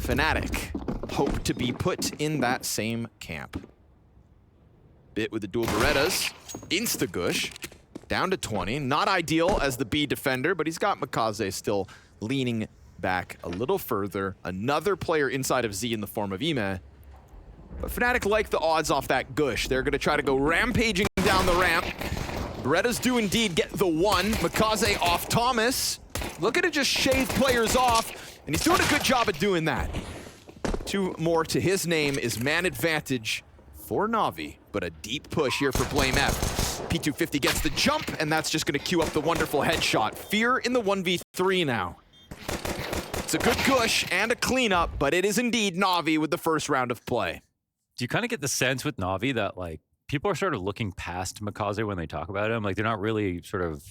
Fnatic hope to be put in that same camp. Bit with the dual Berettas, insta-gush, down to 20. Not ideal as the B defender, but he's got Mikaze still leaning back a little further. Another player inside of Z in the form of Ime. But Fnatic like the odds off that gush. They're gonna try to go rampaging down the ramp. Berettas do indeed get the one. Mikaze off Thomas. Looking to just shave players off, and he's doing a good job at doing that. 2 more to his name is man advantage for NAVI, but a deep push here for Blame F. P250 gets the jump, and that's just gonna queue up the wonderful headshot. Fear in the 1v3 now. It's a good gush and a cleanup, but it is indeed NAVI with the first round of play. Do you kind of get the sense with NAVI that like people are sort of looking past Mikaze when they talk about him? Like they're not really sort of.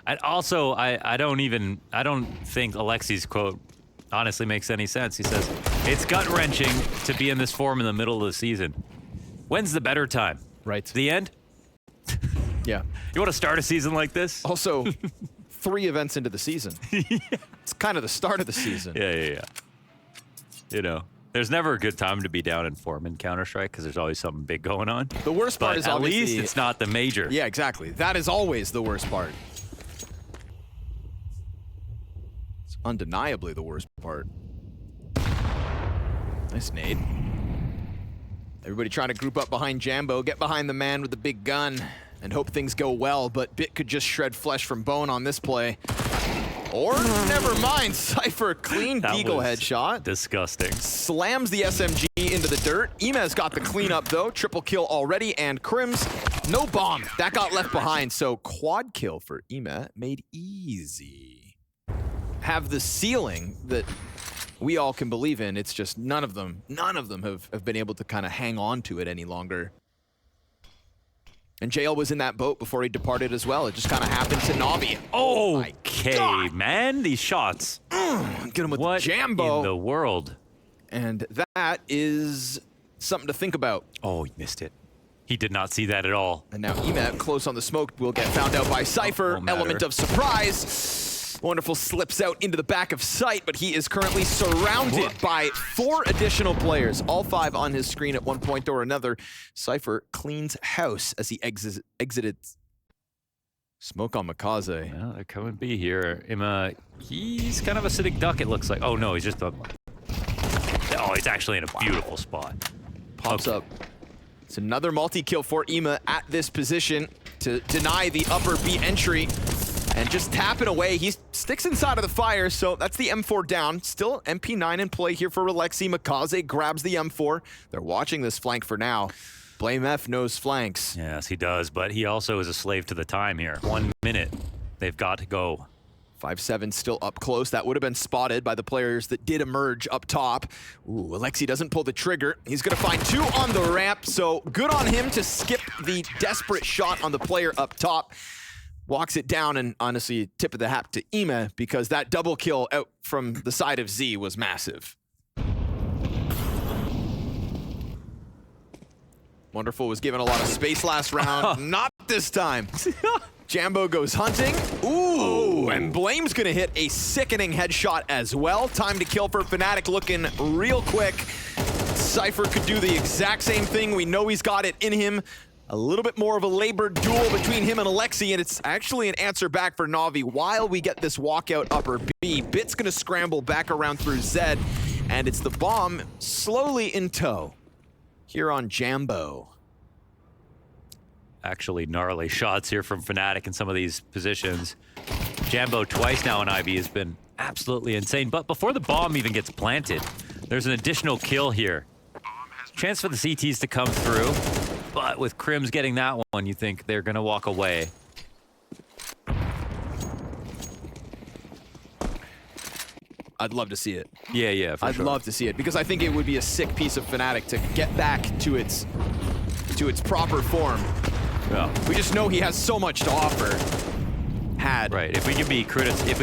And also, I don't think Alexi's quote honestly makes any sense. He says, it's gut-wrenching to be in this form in the middle of the season. When's the better time? Right. The end? Yeah. You want to start a season like this? Also, 3 events into the season. Yeah. It's kind of the start of the season. Yeah. You know, there's never a good time to be down in form in Counter-Strike because there's always something big going on. The worst part is at obviously... least it's not the major. Yeah, exactly. That is always the worst part. It's undeniably the worst part. Nice nade. Everybody trying to group up behind Jambo, get behind the man with the big gun, and hope things go well, but Bit could just shred flesh from bone on this play. Or, never mind, Cypher, clean Deagle headshot. Disgusting. Slams the SMG into the dirt. Ime's got the cleanup though, triple kill already, and Crims, no bomb. That got left behind, so quad kill for Ime, made easy. Have the ceiling that we all can believe in, it's just none of them have been able to kind of hang on to it any longer. And JL was in that boat before he departed as well. It just kind of happened to NAVI. Oh, okay, man. These shots. Get him with what Jambo. in the world? And that is something to think about. Oh, he missed it. He did not see that at all. And now Ime, close on the smoke, will get found out by Cypher. Element of surprise. Wonderful slips out into the back of sight, but he is currently surrounded by 4 additional players, all 5 on his screen at one point or another. Cypher cleans house as he exited. Smoke on Mikaze. Well, they're coming B here. He's kind of a sitting duck, it looks like. Oh, no, he's just a... Oh, he's actually in a beautiful spot. Pops up. It's another multi-kill for Ime at this position to deny the upper B entry. And just tapping away, he sticks inside of the fire, so that's the M4 down. Still MP9 in play here for Alexi. Mikaze grabs the M4. They're watching this flank for now. Blame F knows flanks. Yes, he does, but he also is a slave to the time here. 1 minute, they've got to go. 5-7 still up close. That would have been spotted by the players that did emerge up top. Ooh, Alexi doesn't pull the trigger. He's gonna find 2 on the ramp, so good on him to skip the desperate shot on the player up top. Walks it down, and honestly, tip of the hat to Ime, because that double kill out from the side of Z was massive. Wonderful was given a lot of space last round. Not this time. Jambo goes hunting. Ooh, and Blame's gonna hit a sickening headshot as well. Time to kill for Fnatic looking real quick. Cypher could do the exact same thing. We know he's got it in him. A little bit more of a labored duel between him and Alexi, and it's actually an answer back for NAVI while we get this walkout upper B. Bit's gonna scramble back around through Zed, and it's the bomb slowly in tow here on Jambo. Actually gnarly shots here from Fnatic in some of these positions. Jambo twice now on IB has been absolutely insane, but before the bomb even gets planted, there's an additional kill here. Chance for the CTs to come through. But with Crims getting that one, you think they're gonna walk away. I'd love to see it. Yeah, for sure. I'd love to see it, because I think it would be a sick piece of Fnatic to get back to its proper form. Yeah. We just know he has so much to offer. Right. If we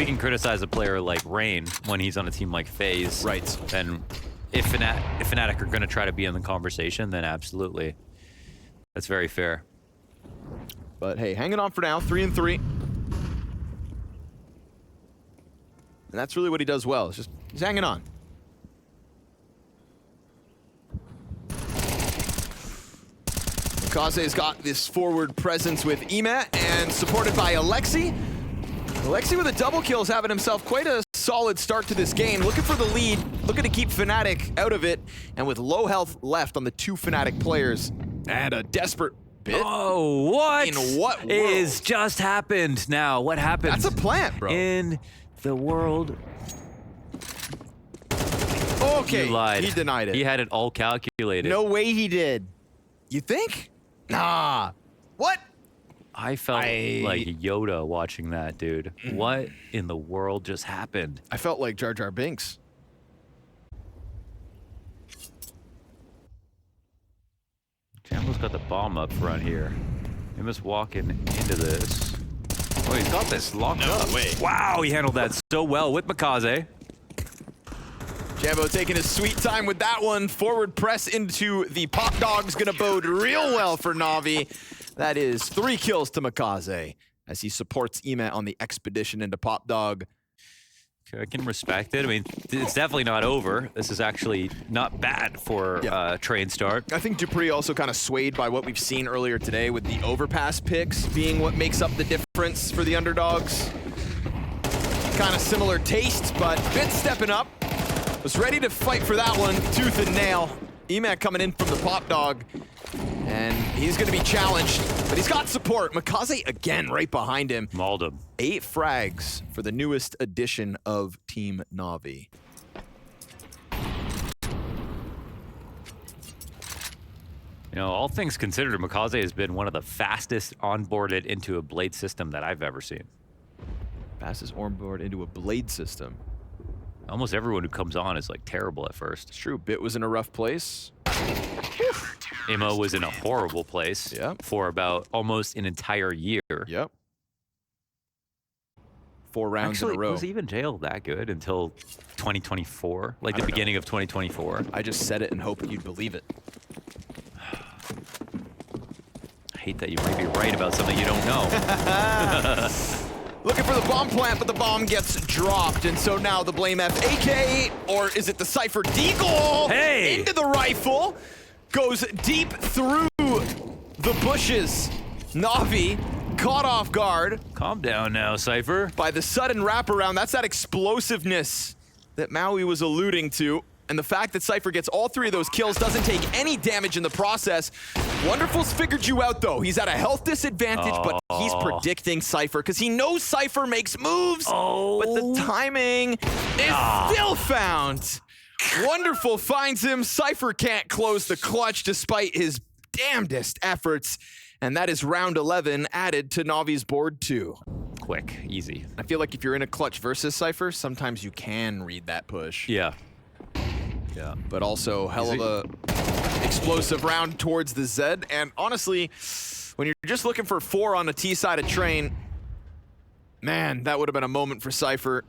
can criticize a player like Rain when he's on a team like FaZe, right, then if Fnatic are gonna try to be in the conversation, then absolutely. That's very fair. But hey, hanging on for now, 3-3. And that's really what he does well. It's just, he's hanging on. Makaze's got this forward presence with Ema and supported by Alexi. Alexi with a double kill is having himself quite a solid start to this game. Looking for the lead, looking to keep Fnatic out of it, and with low health left on the two Fnatic players. And a desperate bit. Oh, what? In what world? Is just happened now? What happened? That's a plant, bro. In the world. Okay, You lied. he denied it. He had it all calculated. No way he did. You think? Nah. What? I felt like Yoda watching that, dude. What in the world just happened? I felt like Jar Jar Binks. Jambo's got the bomb up front here. He was walking into this. Oh, he's got this locked up. way. Wow, he handled that so well with Makaze. Jambo taking his sweet time with that one. Forward press into the Pop Dog's gonna bode real well for Navi. That is 3 kills to Makaze as he supports Ema on the expedition into Pop Dog. I can respect it. I mean, it's definitely not over. This is actually not bad for train start. I think Dupree also kind of swayed by what we've seen earlier today with the overpass picks being what makes up the difference for the underdogs. Kind of similar tastes, but Bit stepping up. Was ready to fight for that one, tooth and nail. Emac coming in from the Pop Dog, and he's gonna be challenged, but he's got support. Makaze again right behind him. Mauled him. 8 frags for the newest edition of Team Navi. You know, all things considered, Makaze has been one of the fastest onboarded into a blade system that I've ever seen. Fastest onboard into a blade system. Almost everyone who comes on is like terrible at first. It's true, Bit was in a rough place. Imo was in a horrible place for about almost an entire year. Yep. 4 rounds Actually, in a row. was even jailed that good until 2024? Like the beginning of 2024? I just said it and hoped you'd believe it. I hate that you might be right about something you don't know. Looking for the bomb plant, but the bomb gets dropped, and so now the Blame F AK, or is it the Cypher Deagle? Hey! Into the rifle, goes deep through the bushes. Navi caught off guard. Calm down now, Cypher. By the sudden wraparound. That's that explosiveness that Maui was alluding to. And the fact that Cypher gets all 3 of those kills, doesn't take any damage in the process. Wonderful's figured you out, though. He's at a health disadvantage, but he's predicting Cypher because he knows Cypher makes moves, but the timing is still found. Wonderful finds him. Cypher can't close the clutch despite his damnedest efforts. And that is round 11 added to Navi's board 2. Quick, easy. I feel like if you're in a clutch versus Cypher, sometimes you can read that push. Yeah. Yeah. But also hell of a explosive round towards the Z. And honestly, when you're just looking for 4 on a T side of train, man, that would have been a moment for Cypher.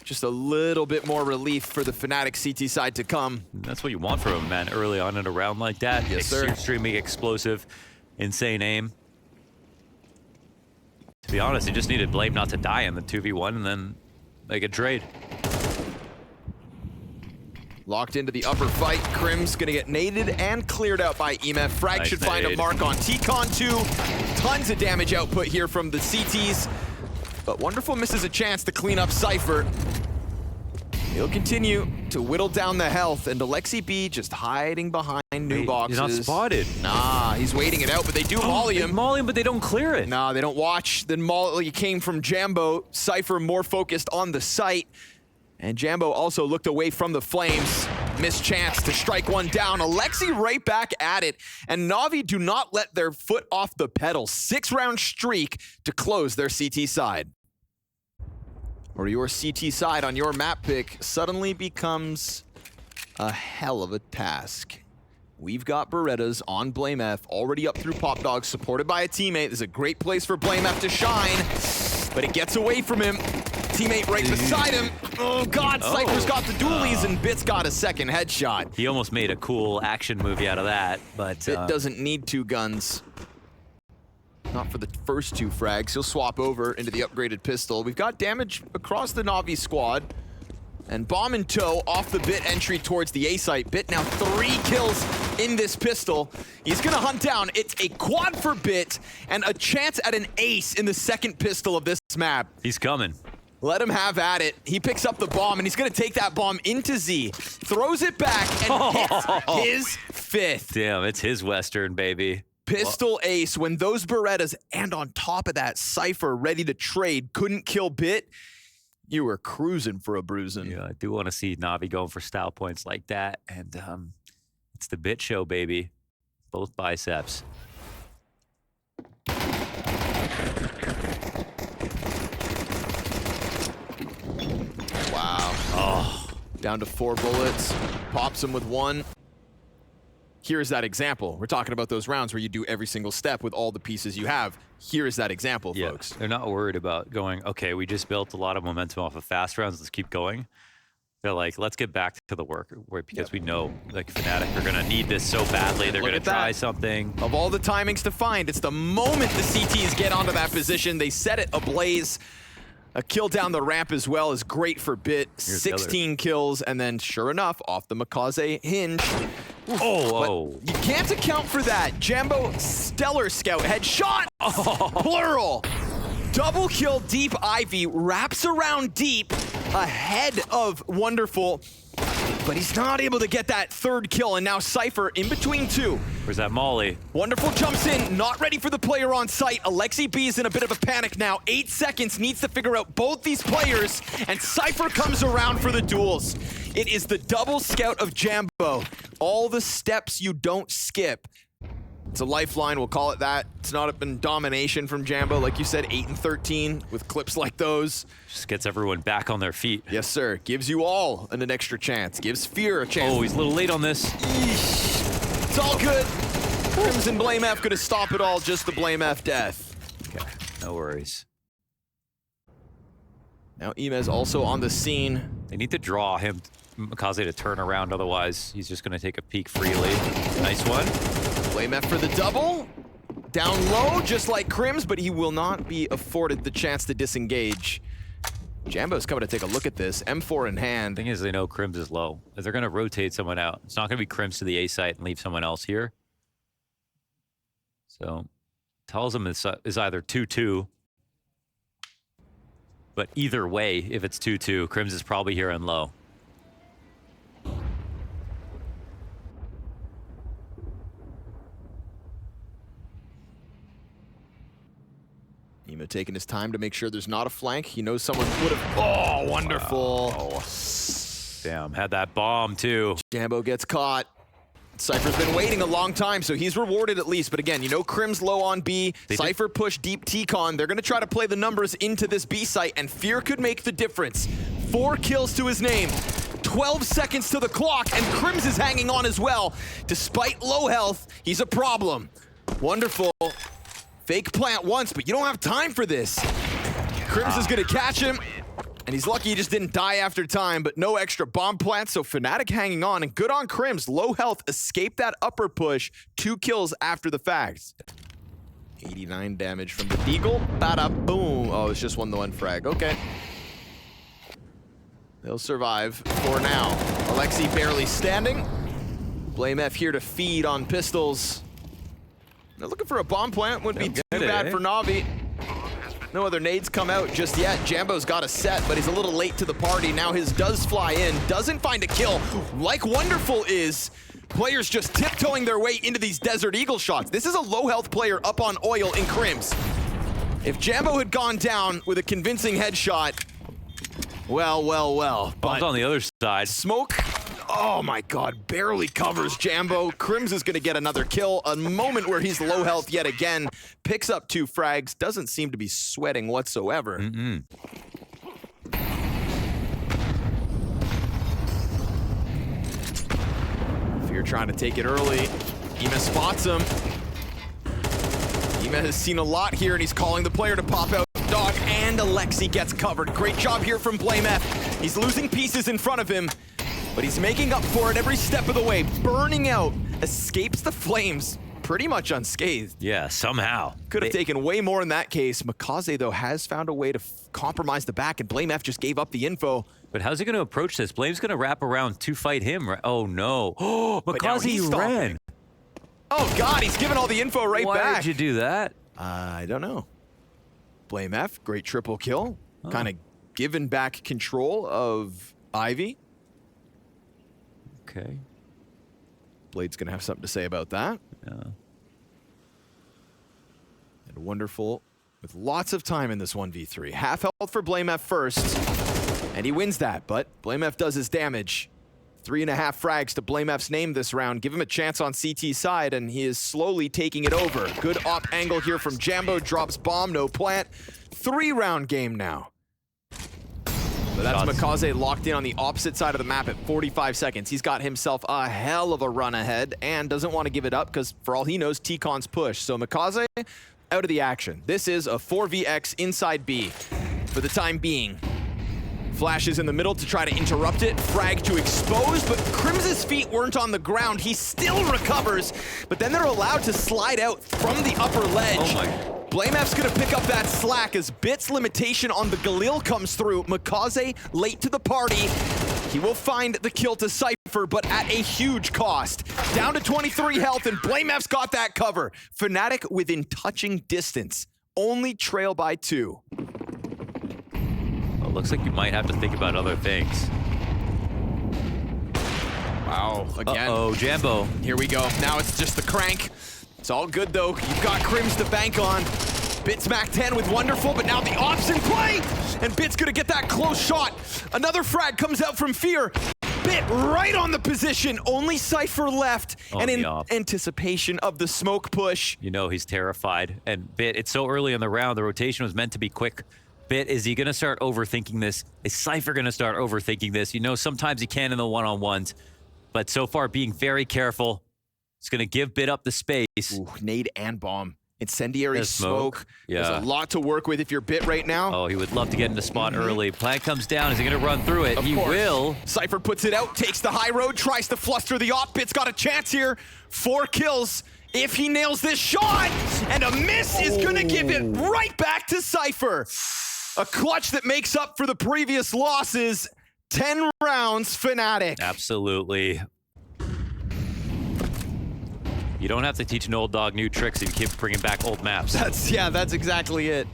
Just a little bit more relief for the Fnatic CT side to come. That's what you want from him, man, early on in a round like that. Yes, sir. Extremely explosive, insane aim. To be honest, he just needed Blame not to die in the 2v1 and then they could trade. Locked into the upper fight. Crim's gonna get naded and cleared out by EMF. Frag Nice should find a nade. mark on T-Con 2. Tons of damage output here from the CTs. But Wonderful misses a chance to clean up Cypher. He'll continue to whittle down the health, and Alexi B just hiding behind new boxes. He's not spotted. Nah, he's waiting it out, but they do molly him. They molly him, but they don't clear it. Nah, they don't watch. Then molly came from Jambo. Cypher more focused on the site. And Jambo also looked away from the flames. Missed chance to strike one down. Alexi right back at it. And Navi do not let their foot off the pedal. 6-round streak to close their CT side. Or your CT side on your map pick suddenly becomes a hell of a task. We've got Berettas on Blame F, already up through Pop Dog, supported by a teammate. This is a great place for Blame F to shine, but it gets away from him. Teammate right beside him. Oh God, Cypher's got the dualies and Bit's got a second headshot. He almost made a cool action movie out of that, but Bit doesn't need 2 guns. Not for the first 2 frags. He'll swap over into the upgraded pistol. We've got damage across the Navi squad. And bomb in tow off the Bit entry towards the A site. Bit now 3 kills in this pistol. He's gonna hunt down. It's a quad for Bit and a chance at an ace in the second pistol of this map. He's coming. Let him have at it. He picks up the bomb and he's gonna take that bomb into Z. Throws it back and hits his 5th. Damn, it's his Western, baby. Pistol ace when those Berettas and on top of that Cypher ready to trade couldn't kill Bit. You were cruising for a bruising. Yeah, I do want to see Navi going for style points like that. And it's the Bit show, baby. Both biceps. Wow. Oh. Down to 4 bullets. Pops him with 1. Here's that example. We're talking about those rounds where you do every single step with all the pieces you have. Here's that example, folks. They're not worried about going, okay, we just built a lot of momentum off of fast rounds. Let's keep going. They're like, let's get back to the work because we know like Fnatic are going to need this so badly. They're going to try something. Of all the timings to find, it's the moment the CTs get onto that position. They set it ablaze. A kill down the ramp as well is great for Bit. 16 kills, and then sure enough, off the Makaze hinge. Oh. You can't account for that. Jambo, stellar scout, headshot, plural. Double kill, Deep Ivy, wraps around Deep, ahead of Wonderful, but he's not able to get that 3rd kill, and now Cypher in between 2. Where's that Molly? Wonderful jumps in, not ready for the player on site. Alexi B is in a bit of a panic now. 8 seconds, needs to figure out both these players, and Cypher comes around for the duels. It is the double scout of Jambo. All the steps you don't skip. It's a lifeline, we'll call it that. It's not been domination from Jambo, like you said, 8 and 13 with clips like those. Just gets everyone back on their feet. Yes, sir. Gives you all an extra chance. Gives Fear a chance. Oh, he's a little late on this. Eesh. It's all good. Crimson Blame F gonna stop it all, just the Blame F death. Okay, no worries. Now Imez also on the scene. They need to draw him, Makaze, to turn around, otherwise he's just gonna take a peek freely. Nice one. Blame F for the double. Down low, just like Crims, but he will not be afforded the chance to disengage. Jambo's coming to take a look at this. M4 in hand. Thing is, they know Crims is low. They're gonna rotate someone out. It's not gonna be Crims to the A site and leave someone else here. So, tells him it's either 2-2. But either way, if it's 2-2, Crims is probably here and low. Ema taking his time to make sure there's not a flank. He knows someone would have. Oh, wonderful. Wow. Damn, had that bomb too. Jambo gets caught. Cypher's been waiting a long time, so he's rewarded at least. But again, you know Crim's low on B. Cypher push deep T-Con. They're going to try to play the numbers into this B site, and Fear could make the difference. 4 kills to his name. 12 seconds to the clock, and Crims is hanging on as well. Despite low health, he's a problem. Wonderful. Fake plant once, but you don't have time for this. Crims is going to catch him. And he's lucky he just didn't die after time, but no extra bomb plants, so Fnatic hanging on, and good on Crims. Low health, escaped that upper push. 2 kills after the fact. 89 damage from the Deagle. Bada boom. Oh, it's just 1-1 frag. Okay. They'll survive for now. Alexi barely standing. Blame F here to feed on pistols. They're looking for a bomb plant. Wouldn't be too bad for Navi. No other nades come out just yet. Jambo's got a set, but he's a little late to the party. Now his does fly in. Doesn't find a kill. Like Wonderful is. Players just tiptoeing their way into these Desert Eagle shots. This is a low health player up on oil in Crims. If Jambo had gone down with a convincing headshot, well. Bomb's on the other side. Smoke. Oh my god, barely covers Jambo. Crims is going to get another kill. A moment where he's low health yet again. Picks up 2 frags. Doesn't seem to be sweating whatsoever. Fear trying to take it early. Ema spots him. Ema has seen a lot here, and he's calling the player to pop out. Dog and Alexi gets covered. Great job here from Blame F. He's losing pieces in front of him, but he's making up for it every step of the way. Burning out, escapes the flames. pretty much unscathed. Yeah, somehow. Could have taken way more in that case. Makaze, though, has found a way to compromise the back, and BlameF just gave up the info. But how's he going to approach this? Blame's going to wrap around to fight him. Oh, no. Oh, Makaze ran. Oh, God, he's giving all the info right back. Why did you do that? I don't know. BlameF, great triple kill. Kind of giving back control of Ivy. Okay. Blade's going to have something to say about that. Yeah. And wonderful, with lots of time in this 1v3. Half health for BlameF first, and he wins that, but BlameF does his damage. 3.5 frags to BlameF's name this round. Give him a chance on CT side, and he is slowly taking it over. Good op angle here from Jambo, drops bomb, no plant. 3-round game now. But that's Makaze locked in on the opposite side of the map at 45 seconds. He's got himself a hell of a run ahead and doesn't want to give it up because for all he knows, T-Con's push. So Makaze out of the action. This is a 4vx inside B for the time being. Flashes in the middle to try to interrupt it. Frag to expose, but Crim's feet weren't on the ground. He still recovers, but then they're allowed to slide out from the upper ledge. Oh my. BlameF's gonna pick up that slack as Bit's limitation on the Galil comes through. Makaze late to the party. He will find the kill to Cypher, but at a huge cost. Down to 23 health, and BlameF's got that cover. Fnatic within touching distance. Only trail by 2. Well, looks like you might have to think about other things. Wow, again. Uh-oh, Jambo. Here we go. Now it's just the crank. It's all good, though. You've got Crims to bank on. Bit's Mac 10 with Wonderful, but now the ops in play! And Bit's gonna get that close shot. Another frag comes out from Fear. Bit right on the position. Only Cypher left. And in anticipation of the smoke push. You know he's terrified. And Bit, it's so early in the round. The rotation was meant to be quick. Bit, is he gonna start overthinking this? Is Cypher gonna start overthinking this? You know, sometimes he can in the one-on-ones. But so far, being very careful. It's going to give Bit up the space. Ooh, nade and bomb. Incendiary smoke. Yeah. There's a lot to work with if you're Bit right now. Oh, he would love to get into spot early. Plant comes down. Is he going to run through it? He will. Cypher puts it out, takes the high road, tries to fluster the op. Bit's got a chance here. 4 kills if he nails this shot. And a miss is going to give it right back to Cypher. A clutch that makes up for the previous losses. 10 rounds, Fnatic. Absolutely. You don't have to teach an old dog new tricks and keep bringing back old maps. That's exactly it.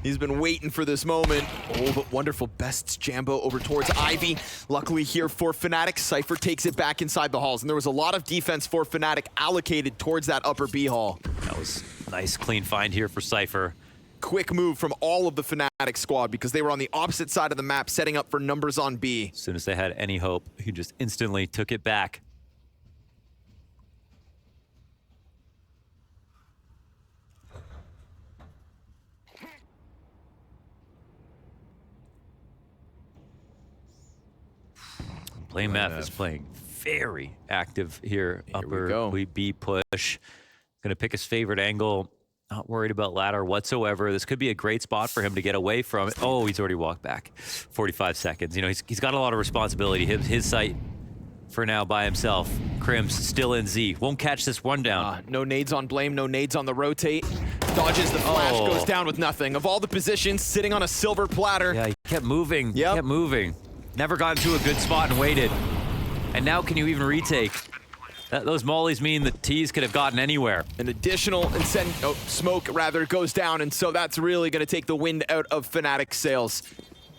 He's been waiting for this moment. Oh, but Wonderful bests Jambo over towards Ivy. Luckily here for Fnatic, Cypher takes it back inside the halls, and there was a lot of defense for Fnatic allocated towards that upper B hall. That was a nice, clean find here for Cypher. Quick move from all of the Fnatic squad because they were on the opposite side of the map setting up for numbers on B. As soon as they had any hope, he just instantly took it back. BlameF is playing very active here. Upper B push. Gonna pick his favorite angle. Not worried about ladder whatsoever. This could be a great spot for him to get away from it. Oh, he's already walked back. 45 seconds. You know, he's got a lot of responsibility. His sight for now by himself. Crim's still in Z. Won't catch this one down. No nades on Blame, no nades on the rotate. Dodges the flash, goes down with nothing. Of all the positions, sitting on a silver platter. Yeah, he kept moving. Kept moving. Never got into a good spot and waited. And now can you even retake? Those mollies mean the T's could have gotten anywhere. An additional smoke rather goes down, and so that's really going to take the wind out of Fnatic's sails.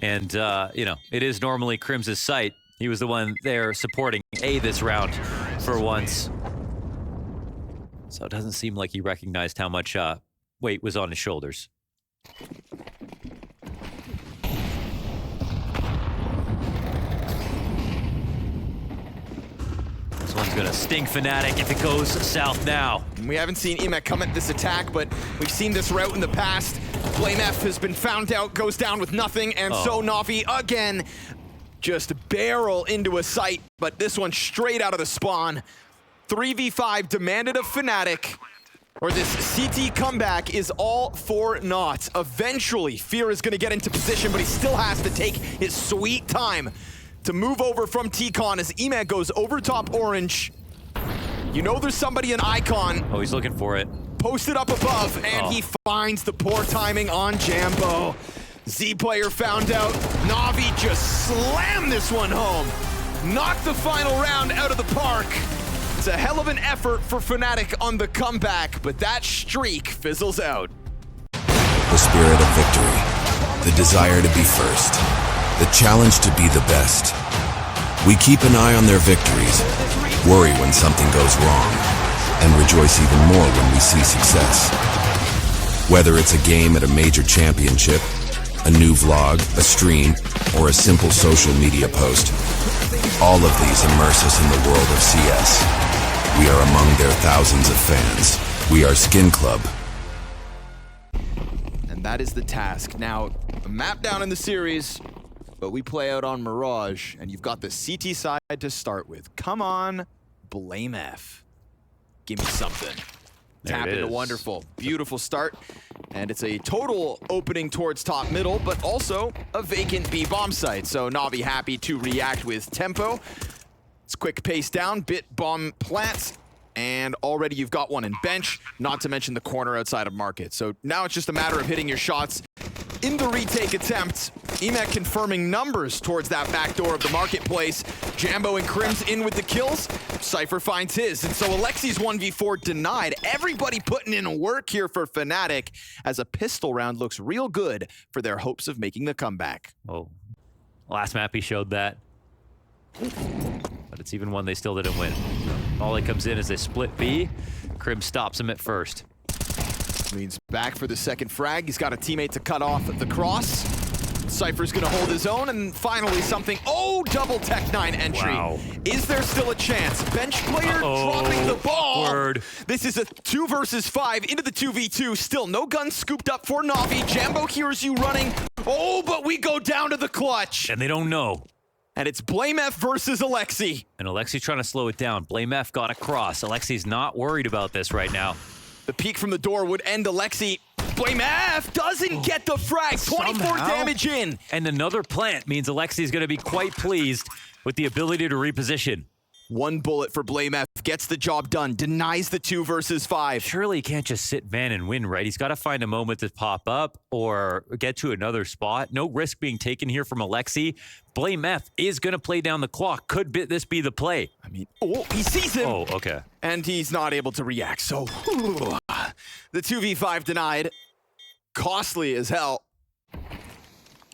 And, you know, it is normally Crim's site. He was the one there supporting A this round for once. So it doesn't seem like he recognized how much weight was on his shoulders. This one's gonna sting Fnatic if it goes south now. We haven't seen Emek come at this attack, but we've seen this route in the past. BlameF has been found out, goes down with nothing, and so NAVI again just barrel into a site, but this one straight out of the spawn. 3v5 demanded of Fnatic, or this CT comeback is all for naught. Eventually, Fear is gonna get into position, but he still has to take his sweet time to move over from T-Con as Emek goes over top orange. You know there's somebody in Icon. Oh, he's looking for it. Posted up above, and he finds the poor timing on Jambo. Z player found out. NAVI just slammed this one home. Knocked the final round out of the park. It's a hell of an effort for Fnatic on the comeback, but that streak fizzles out. The spirit of victory, the desire to be first, the challenge to be the best. We keep an eye on their victories, worry when something goes wrong, and rejoice even more when we see success. Whether it's a game at a major championship, a new vlog, a stream, or a simple social media post, all of these immerse us in the world of CS. We are among their thousands of fans. We are Skin Club. And that is the task. Now, a map down in the series, but we play out on Mirage, and you've got the CT side to start with. Come on, Blame F. Give me something. Tap into wonderful. Beautiful start. And it's a total opening towards top middle, but also a vacant B bomb site. So Navi happy to react with tempo. It's quick pace down, bit bomb plants, and already you've got one in bench, not to mention the corner outside of market. So now it's just a matter of hitting your shots. In the retake attempt, Emet confirming numbers towards that back door of the marketplace. Jambo and Crim's in with the kills. Cypher finds his, and so Alexi's 1v4 denied. Everybody putting in work here for Fnatic as a pistol round looks real good for their hopes of making the comeback. Oh, last map he showed that. But it's even one they still didn't win. All that comes in is a split B. Crim stops him at first. Leans back for the second frag. He's got a teammate to cut off the cross. Cypher's gonna hold his own, and finally something. Oh, double Tech-9 entry. Wow. Is there still a chance? Bench player dropping the ball. Awkward. This is a 2 versus 5 into the 2v2. Still no guns scooped up for Navi. Jambo hears you running. Oh, but we go down to the clutch. And they don't know. And it's Blame F versus Alexi. And Alexi's trying to slow it down. Blame F got across. Alexi's not worried about this right now. The peek from the door would end Alexi. Blame F doesn't get the frag. 24 damage in. And another plant means Alexi's going to be quite pleased with the ability to reposition. One bullet for Blame F, gets the job done, denies the 2 versus 5. Surely he can't just sit Van and win, right? He's got to find a moment to pop up or get to another spot. No risk being taken here from Alexi. Blame F is going to play down the clock. Could this be the play? I mean, oh, he sees him. Oh, okay. And he's not able to react, so the 2v5 denied. Costly as hell.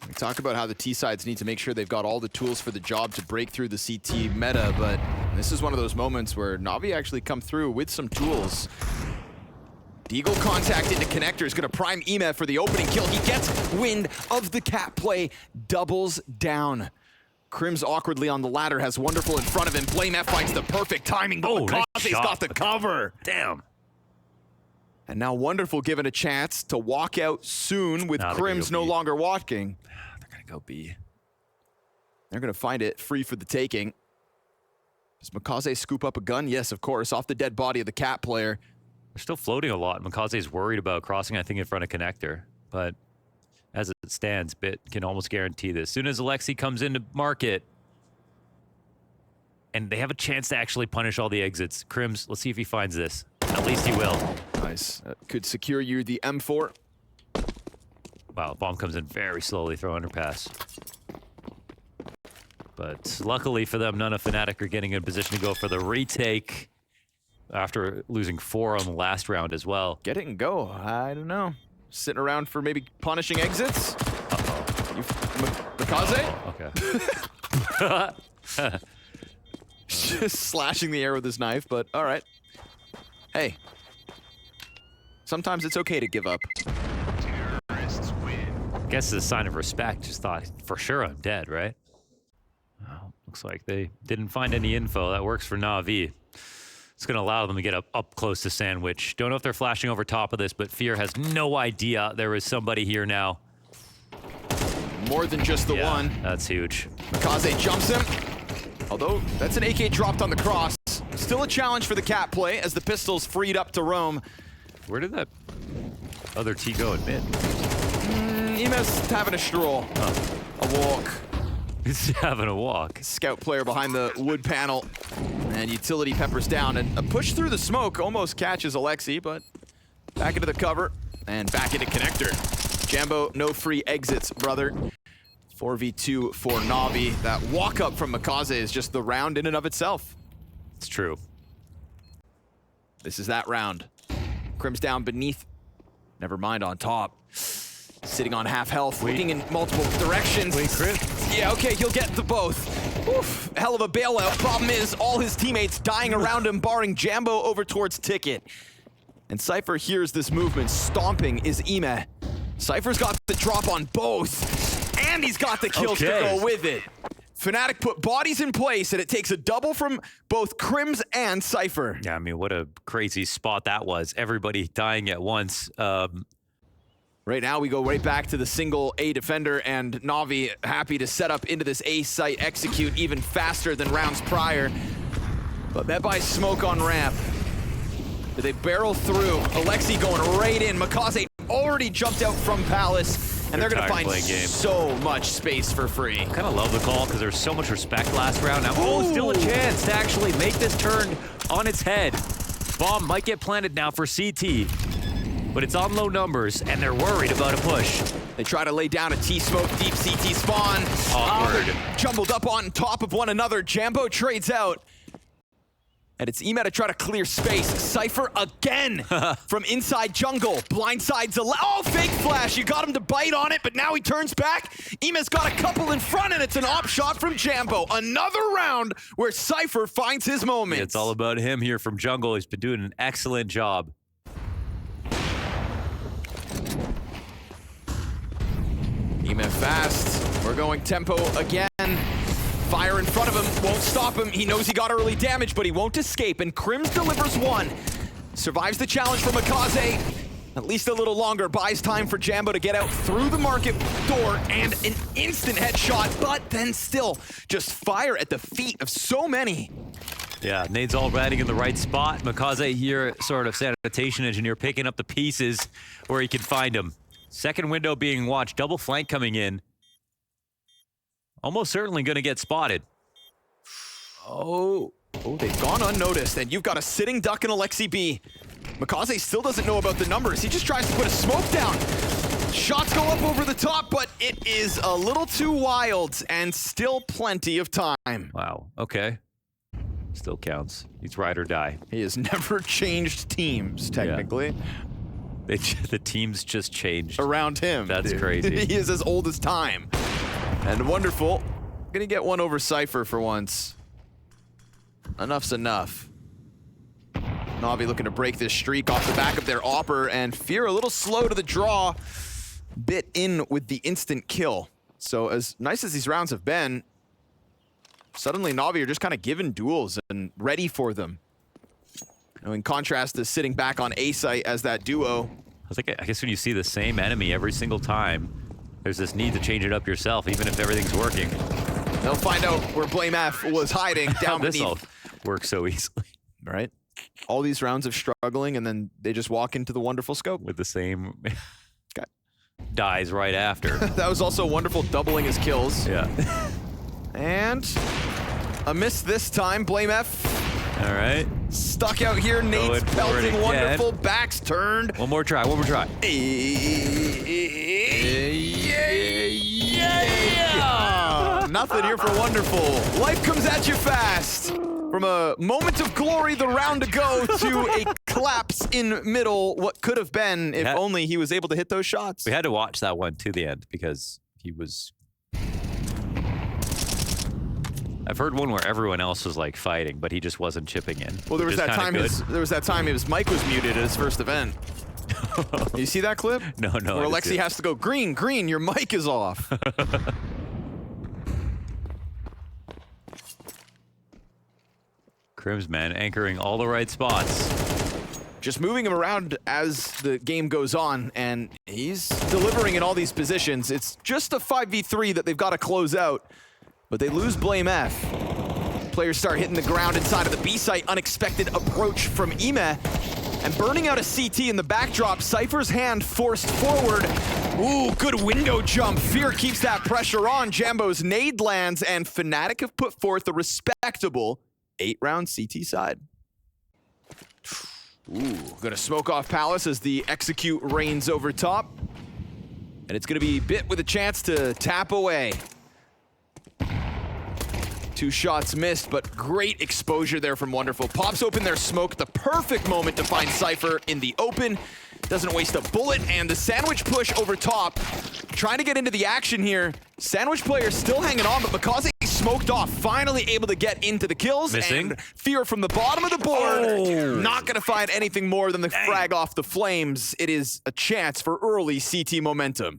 We talk about how the T-sides need to make sure they've got all the tools for the job to break through the CT meta, but this is one of those moments where Navi actually come through with some tools. Deagle contact into connector is going to prime Emet for the opening kill. He gets wind of the cat play, doubles down. Crim's awkwardly on the ladder, has Wonderful in front of him. Blame F finds the perfect timing, but Makaze's got the cover. Damn. And now Wonderful given a chance to walk out soon with Crim's no longer walking. They're going to go B. They're going to find it free for the taking. Does Makaze scoop up a gun? Yes, of course, off the dead body of the cat player. They're still floating a lot. Makaze's worried about crossing, I think, in front of connector. But as it stands, Bit can almost guarantee this. As soon as Alexi comes into market, and they have a chance to actually punish all the exits. Crim's, let's see if he finds this. At least he will. Nice. Could secure you the M4. Wow, bomb comes in very slowly, throw underpass. But luckily for them, none of Fnatic are getting in position to go for the retake after losing 4 on the last round as well. Get it and go. I don't know. Sitting around for maybe punishing exits? Makaze? Oh, okay. Just slashing the air with his knife, but all right. Hey. Sometimes it's okay to give up. Guess it's a sign of respect. Just thought, for sure I'm dead, right? Well, looks like they didn't find any info. That works for Navi. It's going to allow them to get up close to Sandwich. Don't know if they're flashing over top of this, but Fear has no idea there is somebody here now. More than just the one. That's huge. Makaze jumps him. Although, that's an AK dropped on the cross. Still a challenge for the cat play as the pistol's freed up to roam. Where did that other T go in mid? Emet's having a stroll. A walk. He's having a walk. Scout player behind the wood panel. And utility peppers down, and a push through the smoke almost catches Alexi, but back into the cover and back into connector. Jambo, no free exits, brother. 4v2 for NAVI. That walk up from Makaze is just the round in and of itself. It's true. This is that round. Crim's down beneath. Never mind on top. Sitting on half health, looking in multiple directions. Wait, Crim. Yeah, okay, he'll get the both. Oof, hell of a bailout. Problem is, all his teammates dying around him, barring Jambo over towards Ticket. And Cypher hears this movement. Stomping is Ime. Cypher's got the drop on both, and he's got the kills to go with it. Fnatic put bodies in place, and it takes a double from both Crims and Cypher. Yeah, I mean, what a crazy spot that was. Everybody dying at once. Right now, we go right back to the single A defender, and Navi happy to set up into this A site, execute even faster than rounds prior. But met by smoke on ramp. They barrel through. Alexi going right in. Makaze already jumped out from Palace, and they're going to find so much space for free. I kind of love the call because there's so much respect last round. Now, still a chance to actually make this turn on its head. Bomb might get planted now for CT. But it's on low numbers, and they're worried about a push. They try to lay down a T-smoke, deep CT spawn. Awkward. Jumbled up on top of one another. Jambo trades out. And it's Ime to try to clear space. Cypher again from inside jungle. Blindsides oh, fake flash. You got him to bite on it, but now he turns back. Ime's got a couple in front, and it's an op shot from Jambo. Another round where Cypher finds his moment. It's all about him here from jungle. He's been doing an excellent job. Ime fast. We're going tempo again. Fire in front of him, won't stop him. He knows he got early damage, but he won't escape, and Crims delivers one. Survives the challenge from Makaze. At least a little longer, buys time for Jambo to get out through the market door, and an instant headshot, but then still just fire at the feet of so many. Yeah, Nade's all riding in the right spot. Makaze here, sort of sanitation engineer, picking up the pieces where he can find them. Second window being watched, double flank coming in. Almost certainly going to get spotted. Oh, they've gone unnoticed, and you've got a sitting duck in Alexi B. Makaze still doesn't know about the numbers. He just tries to put a smoke down. Shots go up over the top, but it is a little too wild, and still plenty of time. Wow, okay. Still counts. He's ride or die. He has never changed teams, technically. Yeah. The teams just changed. Around him. That's crazy. He is as old as time. And wonderful. Gonna get one over Cypher for once. Enough's enough. Navi looking to break this streak off the back of their Opper, and Fear a little slow to the draw. Bit in with the instant kill. So as nice as these rounds have been, suddenly Navi are just kind of given duels and ready for them. You know, in contrast to sitting back on A site as that duo. I guess when you see the same enemy every single time, there's this need to change it up yourself, even if everything's working. They'll find out where Blame F was hiding down beneath. This all works so easily. Right? All these rounds of struggling, and then they just walk into the wonderful scope. With the same... dies right after. That was also wonderful, doubling his kills. Yeah. And a miss this time. Blame F. All right. Stuck out here. Nate's pelting. Wonderful. Backs turned. One more try. One more try. Yeah. Nothing here for wonderful. Life comes at you fast. From a moment of glory, the round to go, to a collapse in middle. What could have been if only he was able to hit those shots. We had to watch that one to the end because he was... I've heard one where everyone else was like fighting, but he just wasn't chipping in. Well, there was that time his mic was muted at his first event. You see that clip? No. Where Alexi has to go, green, your mic is off. Crims, man, anchoring all the right spots. Just moving him around as the game goes on, and he's delivering in all these positions. It's just a 5v3 that they've got to close out. But they lose Blame F. Players start hitting the ground inside of the B site. Unexpected approach from Ime. And burning out a CT in the backdrop. Cypher's hand forced forward. Ooh, good window jump. Fear keeps that pressure on. Jambo's nade lands, and Fnatic have put forth a respectable 8-round CT side. Ooh, gonna smoke off Palace as the execute reigns over top. And it's gonna be Bit with a chance to tap away. 2 shots missed, but great exposure there from Wonderful. Pops open their smoke, the perfect moment to find Cypher in the open. Doesn't waste a bullet, and the sandwich push over top. Trying to get into the action here. Sandwich player still hanging on, but Makaze smoked off. Finally able to get into the kills. Missing. And Fear from the bottom of the board. Not gonna find anything more than the frag off the flames. It is a chance for early CT momentum.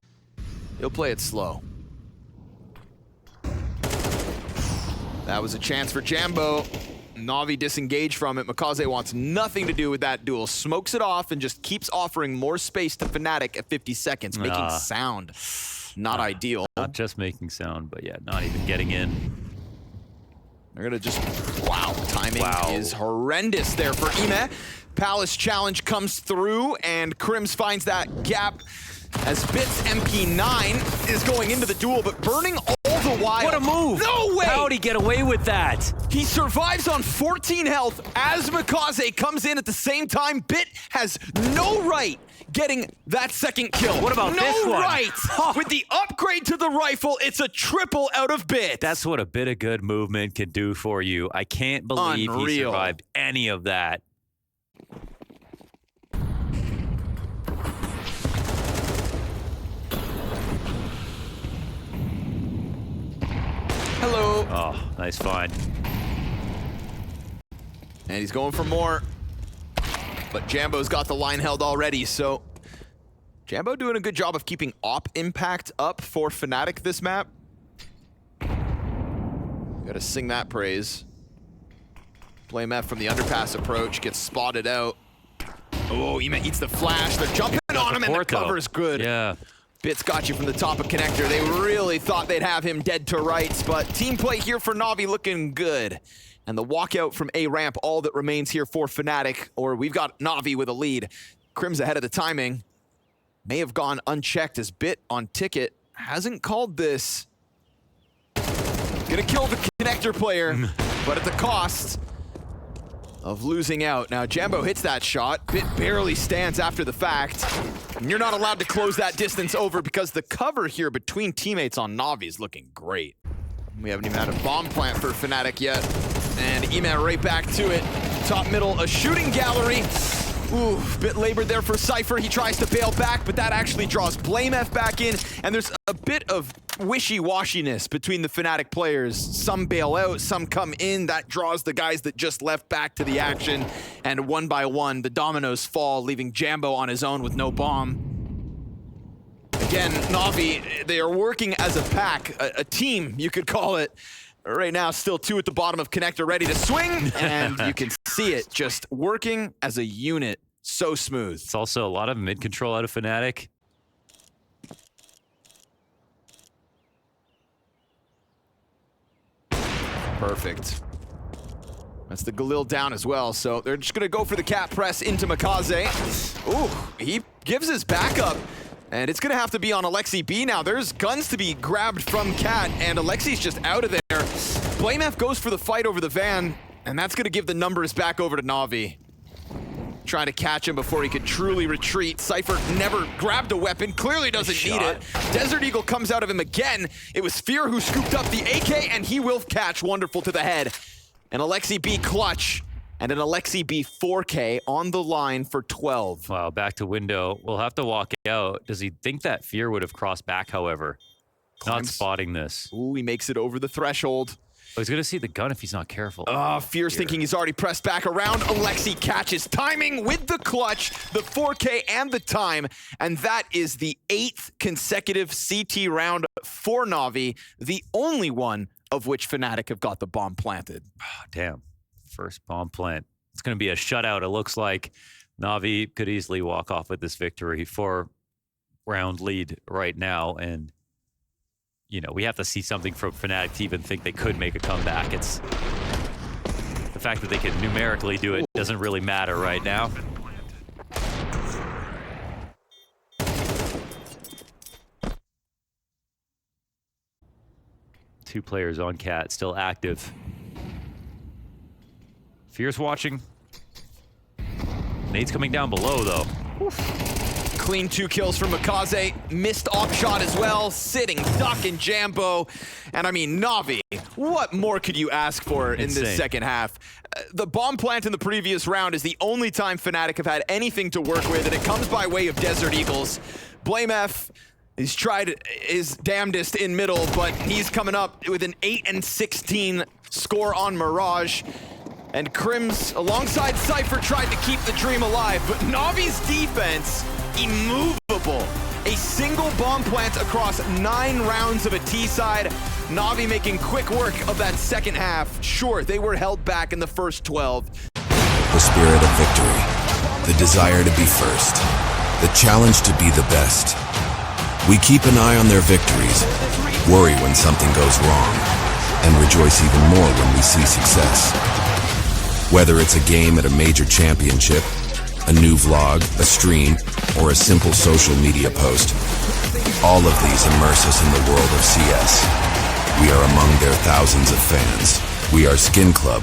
He'll play it slow. That was a chance for Jambo. Navi disengaged from it. Makaze wants nothing to do with that duel. Smokes it off and just keeps offering more space to Fnatic at 50 seconds, making sound. Not ideal. Not just making sound, but yeah, not even getting in. They're gonna just, wow, timing is horrendous there for Ime. Palace challenge comes through, and Crims finds that gap as Bit's MP9 is going into the duel, but burning all the while. What a move! No way! How'd he get away with that? He survives on 14 health as Makaze comes in at the same time. Bit has no right getting that second kill. What about this one? No right! With the upgrade to the rifle, it's a triple out of Bit. That's what a bit of good movement can do for you. I can't believe he survived any of that. Hello. Oh, nice find. And he's going for more. But Jambo's got the line held already, so Jambo doing a good job of keeping op impact up for Fnatic this map. Gotta sing that praise. Blame F from the underpass approach, gets spotted out. Oh, Ime eats the flash. They're jumping on him, and the cover's good. Yeah. Bit's got you from the top of connector. They really thought they'd have him dead to rights, but team play here for Navi looking good. And the walkout from A ramp, all that remains here for Fnatic, or we've got Navi with a lead. Crims ahead of the timing. May have gone unchecked as Bit on ticket. Hasn't called this. Gonna kill the connector player, but at the cost of losing out. Now, Jambo hits that shot. Bit barely stands after the fact. And you're not allowed to close that distance over because the cover here between teammates on Navi is looking great. We haven't even had a bomb plant for Fnatic yet. And Ime right back to it. Top middle, a shooting gallery. Ooh, bit labored there for Cypher. He tries to bail back, but that actually draws Blame F back in. And there's a bit of wishy-washiness between the Fnatic players. Some bail out, some come in. That draws the guys that just left back to the action. And one by one, the dominoes fall, leaving Jambo on his own with no bomb. Again, Navi, they are working as a pack, a team, you could call it. Right now, still 2 at the bottom of connector, ready to swing, and you can see it just working as a unit. So smooth. It's also a lot of mid control out of Fnatic. Perfect. That's the Galil down as well, so they're just gonna go for the cat press into Makaze. Ooh, he gives his backup. And it's gonna have to be on Alexi B now. There's guns to be grabbed from Cat, and Alexi's just out of there. Blame F goes for the fight over the van, and that's gonna give the numbers back over to Navi. Trying to catch him before he could truly retreat. Cypher never grabbed a weapon, clearly doesn't need it. Desert Eagle comes out of him again. It was Fear who scooped up the AK, and he will catch Wonderful to the head. And Alexi B clutch. And an Alexi B 4K on the line for 12. Wow, back to window. We'll have to walk out. Does he think that Fear would have crossed back, however? Not spotting this. Ooh, he makes it over the threshold. Oh, he's gonna see the gun if he's not careful. Fear's thinking he's already pressed back around. Alexi catches timing with the clutch, the 4K and the time. And that is the 8th consecutive CT round for Navi, the only one of which Fnatic have got the bomb planted. Oh, damn. First bomb plant. It's going to be a shutout. It looks like Navi could easily walk off with this victory. 4-round lead right now. And, you know, we have to see something from Fnatic to even think they could make a comeback. It's the fact that they can numerically do it doesn't really matter right now. Two players on Cat, still active. Fierce watching. Nate's coming down below, though. Clean 2 kills from Makaze. Missed op shot as well. Sitting duck in Jambo. And I mean, NAVI, what more could you ask for in this second half? The bomb plant in the previous round is the only time Fnatic have had anything to work with, and it comes by way of Desert Eagles. Blame F. He's tried his damnedest in middle, but he's coming up with an 8-16 score on Mirage. And Crims, alongside Cypher, tried to keep the dream alive, but Navi's defense, immovable. A single bomb plant across 9 rounds of a T-side. Navi making quick work of that second half. Sure, they were held back in the first 12. The spirit of victory, the desire to be first, the challenge to be the best. We keep an eye on their victories, worry when something goes wrong, and rejoice even more when we see success. Whether it's a game at a major championship, a new vlog, a stream, or a simple social media post, all of these immerse us in the world of CS. We are among their thousands of fans. We are Skin Club,